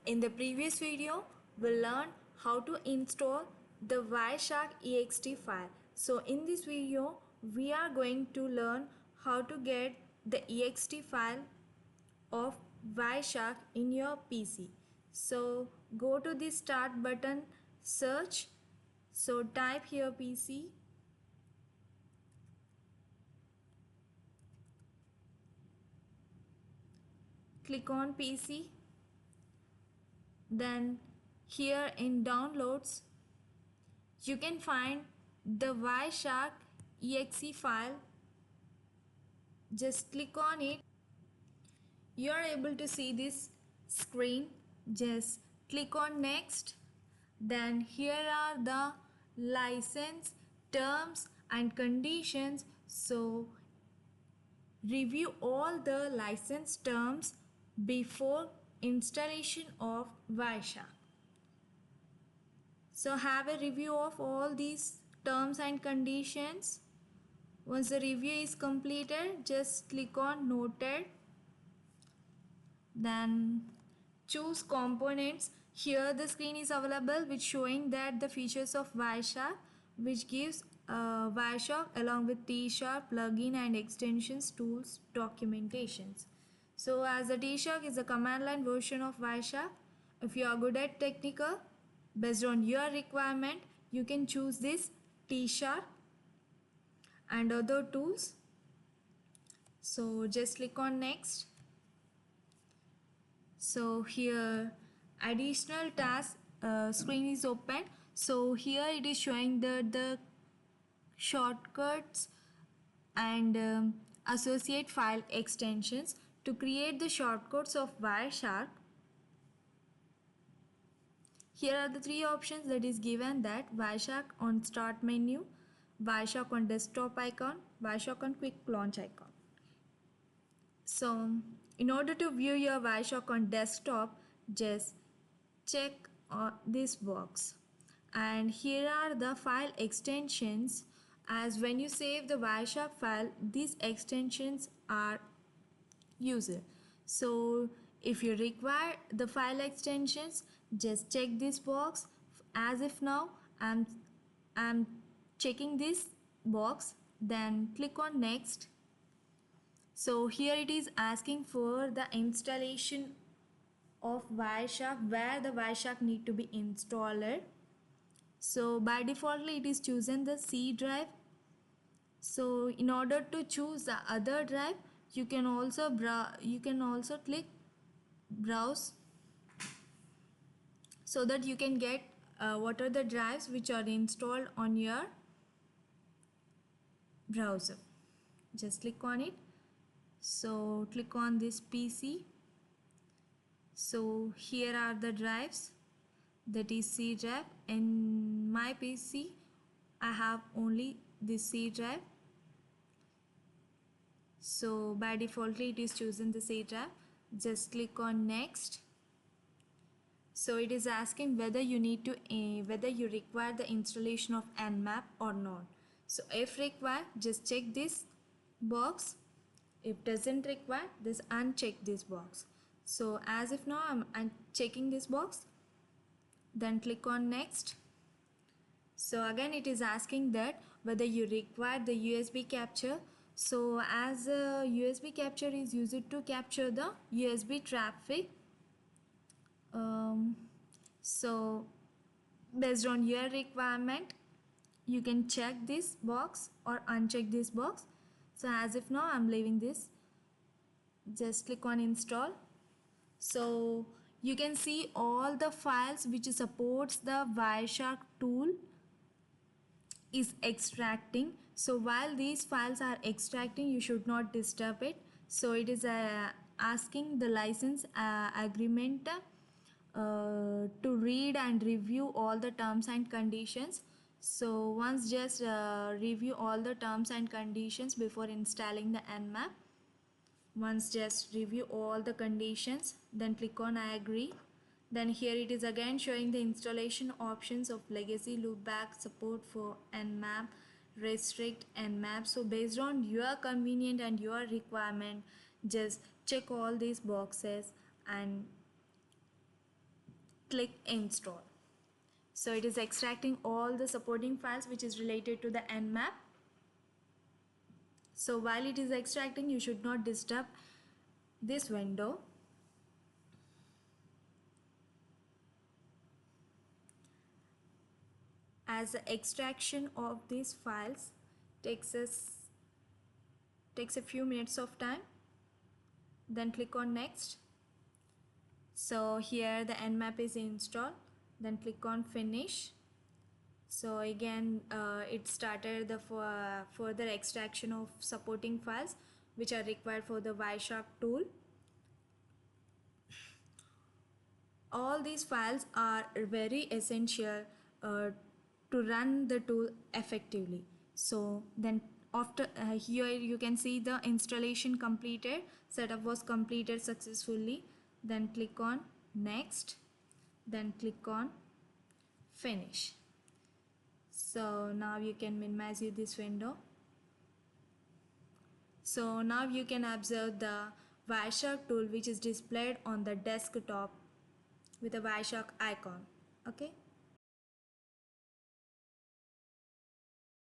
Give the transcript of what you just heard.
In the previous video, we learned how to install the Wireshark ext file. So in this video, we are going to learn how to get the ext file of Wireshark in your PC. So go to the start button, search. So type here PC. Click on PC. Then here in downloads, you can find the Wireshark exe file. Just click on it. You are able to see this screen. Just click on next. Then here are the license terms and conditions. So review all the license terms before installation of Wireshark. So have a review of all these terms and conditions. Once the review is completed, just click on noted. Then choose components. Here the screen is available which showing that the features of Wireshark, which gives Wireshark along with T-Sharp plugin and extensions, tools, documentations. So as the T-Shark is a command line version of Wireshark, if you are good at technical, based on your requirement, you can choose this T-Sharp and other tools. So just click on next. So here additional task screen is open. So here it is showing the shortcuts and associate file extensions. To create the shortcuts of Wireshark, here are the three options that is given, that Wireshark on start menu, Wireshark on desktop icon, Wireshark on quick launch icon. So in order to view your Wireshark on desktop, just check this box. And here are the file extensions. As when you save the Wireshark file, these extensions are used. So if you require the file extensions, just check this box. As if now I'm checking this box, then click on next. So here it is asking for the installation of Wireshark, where the Wireshark need to be installed. So by defaultly it is chosen the C drive. So in order to choose the other drive, you can also click browse, so that you can get what are the drives which are installed on your browser. Just click on it. So click on this PC. So here are the drives, that is C drive. In my PC I have only this C drive. So by default it is chosen the C drive. Just click on next. So it is asking whether you need to whether you require the installation of Nmap or not. So if required, just check this box. If doesn't require, just uncheck this box. So as if now I'm checking this box, then click on next. So again it is asking that whether you require the USB capture. So as a USB capture is used to capture the USB traffic, so based on your requirement, you can check this box or uncheck this box. So as if now I'm leaving this. Just click on install. So you can see all the files which supports the Wireshark tool is extracting. So while these files are extracting, you should not disturb it. So it is asking the license agreement to read and review all the terms and conditions. So once just review all the terms and conditions before installing the Nmap. Once just review all the conditions, then click on I agree. Then here it is again showing the installation options of legacy loopback, support for Nmap, restrict, nmap. So based on your convenience and your requirement, just check all these boxes and click install. So it is extracting all the supporting files which is related to the nmap. So while it is extracting, you should not disturb this window. As the extraction of these files takes a few minutes of time, then click on next. So here the nmap is installed, then click on finish. So again it started the further extraction of supporting files which are required for the Wireshark tool. All these files are very essential to run the tool effectively. So then after here you can see the installation completed, setup was completed successfully. Then click on next, then click on finish. So now you can minimize this window. So now you can observe the Wireshark tool which is displayed on the desktop with a Wireshark icon. Okay.